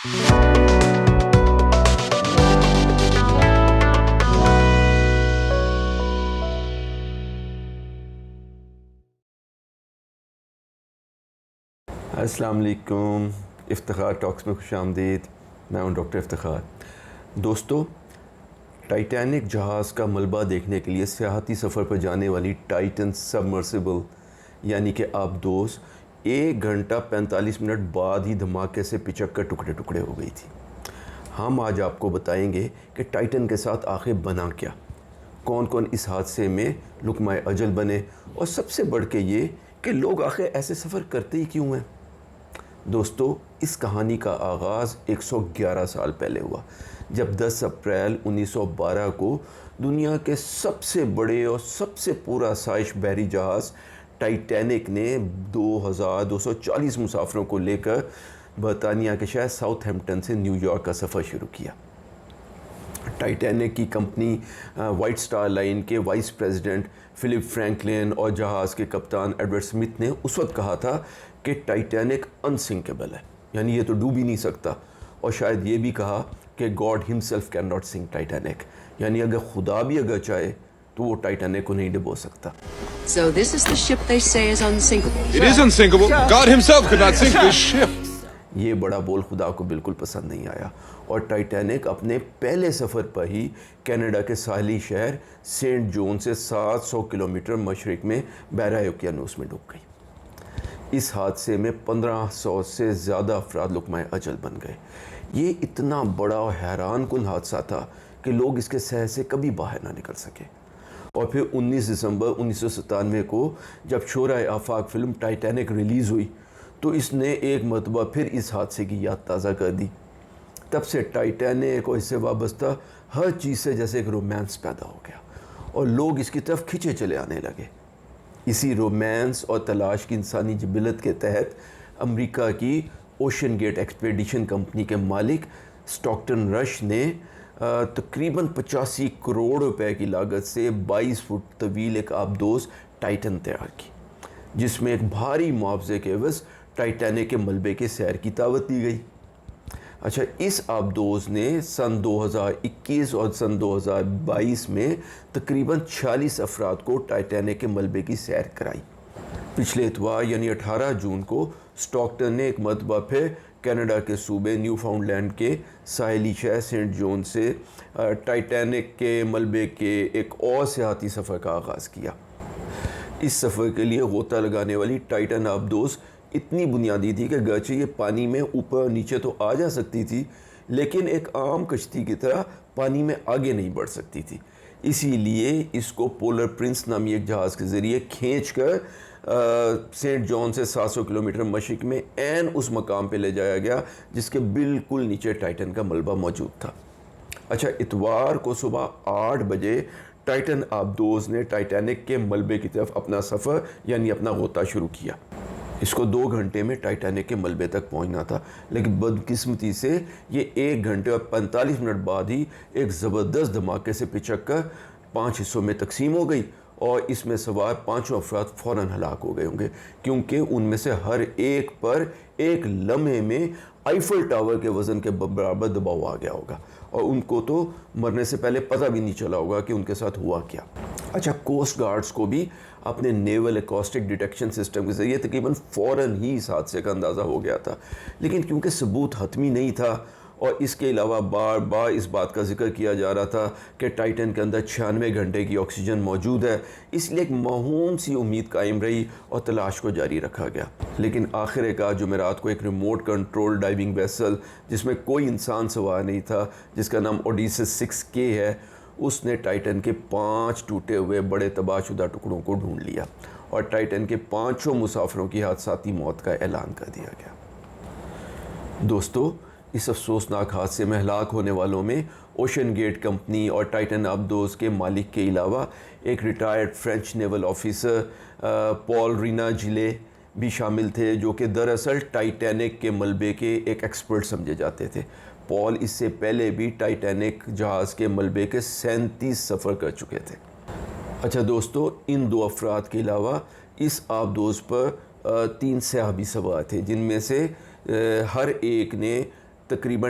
السلام علیکم، افتخار ٹاکس میں خوش آمدید۔ میں ہوں ڈاکٹر افتخار۔ دوستو، ٹائٹینک جہاز کا ملبہ دیکھنے کے لیے سیاحتی سفر پر جانے والی ٹائٹن سبمرسیبل یعنی کہ آبدوز 1 گھنٹہ 45 منٹ بعد ہی دھماکے سے پچک کر ٹکڑے ٹکڑے ہو گئی تھی۔ ہم آج آپ کو بتائیں گے کہ ٹائٹن کے ساتھ آخر بنا کیا، کون کون اس حادثے میں لقمہ اجل بنے، اور سب سے بڑھ کے یہ کہ لوگ آخر ایسے سفر کرتے ہی کیوں ہیں۔ دوستو، اس کہانی کا آغاز 111 سال پہلے ہوا، جب 10 اپریل 1912 کو دنیا کے سب سے بڑے اور سب سے پورا سائش بحری جہاز ٹائٹینک نے 2240 مسافروں کو لے کر برطانیہ کے شہر ساؤتھ ہیمپٹن سے نیو یارک کا سفر شروع کیا۔ ٹائٹینک کی کمپنی وائٹ سٹار لائن کے وائس پریزیڈنٹ فلپ فرینکلن اور جہاز کے کپتان ایڈورڈ سمتھ نے اس وقت کہا تھا کہ ٹائٹینک انسنکیبل ہے، یعنی یہ تو ڈوب ہی نہیں سکتا، اور شاید یہ بھی کہا کہ God himself can not sink Titanic, یعنی اگر خدا بھی اگر چاہے تو وہ ٹائٹینک کو نہیں ڈبو سکتا۔ So this is the ship they say is unsinkable. It is unsinkable. God himself could not sink this ship. یہ بڑا بول خدا کو بالکل پسند نہیں آیا، اور ٹائٹینک اپنے پہلے سفر پر ہی کینیڈا کے ساحلی شہر سینٹ جون سے 700 کلومیٹر مشرق میں بحیرہ اوقیانوس میں ڈوب گئی۔ اس حادثے میں 1500 سے زیادہ افراد لقمہ اجل بن گئے۔ یہ اتنا بڑا اور حیران کن حادثہ تھا کہ لوگ اس کے سہ سے کبھی باہر نہ نکل سکے۔ اور پھر 19 دسمبر 1997 کو جب شورائے آفاق فلم ٹائٹینک ریلیز ہوئی تو اس نے ایک مرتبہ پھر اس حادثے کی یاد تازہ کر دی۔ تب سے ٹائٹینک اور اس سے وابستہ ہر چیز سے جیسے ایک رومانس پیدا ہو گیا، اور لوگ اس کی طرف کھنچے چلے آنے لگے۔ اسی رومانس اور تلاش کی انسانی جبلت کے تحت امریکہ کی اوشن گیٹ ایکسپیڈیشن کمپنی کے مالک اسٹاکٹن رش نے تقریباً 85 کروڑ روپے کی لاگت سے 22 فٹ طویل ایک آبدوز ٹائٹن تیار کی، جس میں ایک بھاری معاوضے کے عوض ٹائٹینک کے ملبے کے سیر کی دعوت دی گئی۔ اچھا، اس آبدوز نے سن 2021 اور سن 2022 میں تقریباً 46 افراد کو ٹائٹینک کے ملبے کی سیر کرائی۔ پچھلے اتوار یعنی 18 جون کو اسٹاکٹن نے ایک مرتبہ پھر کینیڈا کے صوبے نیو فاؤنڈ لینڈ کے ساحلی شہر سینٹ جون سے ٹائٹینک کے ملبے کے ایک اور سیاحتی سفر کا آغاز کیا۔ اس سفر کے لیے غوطہ لگانے والی ٹائٹن آبدوز اتنی بنیادی تھی کہ گرچہ یہ پانی میں اوپر اور نیچے تو آ جا سکتی تھی، لیکن ایک عام کشتی کی طرح پانی میں آگے نہیں بڑھ سکتی تھی۔ اسی لیے اس کو پولر پرنس نامی ایک جہاز کے ذریعے کھینچ کر سینٹ جون سے 700 کلومیٹر مشرق میں عین اس مقام پہ لے جایا گیا جس کے بالکل نیچے ٹائٹن کا ملبہ موجود تھا۔ اچھا، اتوار کو صبح 8 بجے ٹائٹن آبدوز نے ٹائٹینک کے ملبے کی طرف اپنا سفر یعنی اپنا غوطہ شروع کیا۔ اس کو 2 گھنٹے میں ٹائٹینک کے ملبے تک پہنچنا تھا، لیکن بدقسمتی سے یہ 1 گھنٹے اور 45 منٹ بعد ہی ایک زبردست دھماکے سے پچک کر 5 حصوں میں تقسیم ہو گئی، اور اس میں سوار 5 افراد فوراً ہلاک ہو گئے ہوں گے، کیونکہ ان میں سے ہر ایک پر ایک لمحے میں آئیفل ٹاور کے وزن کے برابر دباؤ آ گیا ہوگا، اور ان کو تو مرنے سے پہلے پتہ بھی نہیں چلا ہوگا کہ ان کے ساتھ ہوا کیا۔ اچھا، کوسٹ گارڈز کو بھی اپنے نیول ایکوسٹک ڈیٹیکشن سسٹم کے ذریعے تقریباً فوراً ہی اس حادثے کا اندازہ ہو گیا تھا، لیکن کیونکہ ثبوت حتمی نہیں تھا، اور اس کے علاوہ بار بار اس بات کا ذکر کیا جا رہا تھا کہ ٹائٹن کے اندر 96 گھنٹے کی آکسیجن موجود ہے، اس لیے ایک موہوم سی امید قائم رہی اور تلاش کو جاری رکھا گیا۔ لیکن آخر کار جمعرات کو ایک ریموٹ کنٹرول ڈائیونگ ویسل جس میں کوئی انسان سوار نہیں تھا، جس کا نام اوڈیسس 6K ہے، اس نے ٹائٹن کے 5 ٹوٹے ہوئے بڑے تباہ شدہ ٹکڑوں کو ڈھونڈ لیا، اور ٹائٹن کے 5 مسافروں کی حادثاتی موت کا اعلان کر دیا گیا۔ دوستو، اس افسوسناک حادثے میں ہلاک ہونے والوں میں اوشن گیٹ کمپنی اور ٹائٹن آبدوز کے مالک کے علاوہ ایک ریٹائرڈ فرینچ نیول آفیسر پال رینا جلے بھی شامل تھے، جو کہ دراصل ٹائٹینک کے ملبے کے ایک ایکسپرٹ سمجھے جاتے تھے۔ پال اس سے پہلے بھی ٹائٹینک جہاز کے ملبے کے 37 سفر کر چکے تھے۔ اچھا دوستو، ان 2 افراد کے علاوہ اس آبدوز پر 3 سیاح بھی سوار تھے، جن میں سے ہر ایک نے تقریباً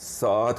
7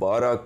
12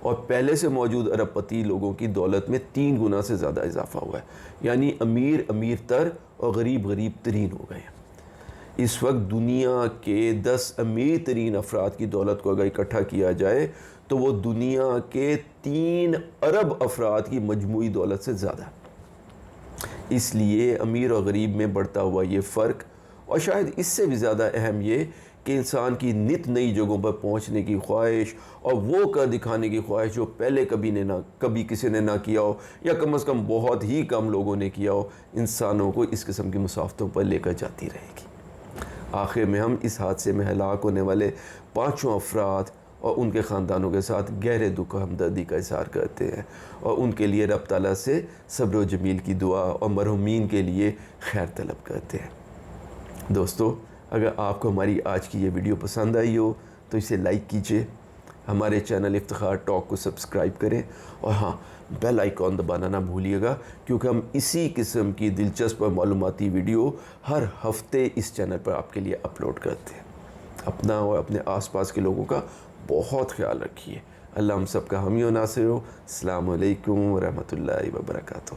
اور پہلے سے موجود ارب پتی لوگوں کی دولت میں 3 گنا سے زیادہ اضافہ ہوا ہے. یعنی امیر امیر تر اور غریب غریب ترین ہو گئے ہیں. اس وقت دنیا کے 10 امیر ترین افراد کی دولت کو اگر اکٹھا کیا جائے تو وہ دنیا کے 3 ارب افراد کی مجموعی دولت سے زیادہ ہے. اس لیے امیر اور غریب میں بڑھتا ہوا یہ فرق، اور شاید اس سے بھی زیادہ اہم یہ کہ انسان کی نت نئی جگہوں پر پہنچنے کی خواہش اور وہ کر دکھانے کی خواہش جو پہلے کبھی کسی نے نہ کیا ہو، یا کم از کم بہت ہی کم لوگوں نے کیا ہو، انسانوں کو اس قسم کی مسافتوں پر لے کر جاتی رہے گی. آخر میں ہم اس حادثے میں ہلاک ہونے والے 5 افراد اور ان کے خاندانوں کے ساتھ گہرے دکھ و ہمدردی کا اظہار کرتے ہیں، اور ان کے لیے رب تعالیٰ سے صبر و جمیل کی دعا اور مرحومین کے لیے خیر طلب کرتے ہیں. دوستو، اگر آپ کو ہماری آج کی یہ ویڈیو پسند آئی ہو تو اسے لائک کیجئے، ہمارے چینل افتخار ٹاک کو سبسکرائب کریں، اور ہاں، بیل آئیکن دبانا نہ بھولیے گا، کیونکہ ہم اسی قسم کی دلچسپ اور معلوماتی ویڈیو ہر ہفتے اس چینل پر آپ کے لیے اپلوڈ کرتے ہیں. اپنا اور اپنے آس پاس کے لوگوں کا بہت خیال رکھیے. اللہ ہم سب کا حامی و ناصر ہو. السلام علیکم ورحمۃ اللہ وبرکاتہ.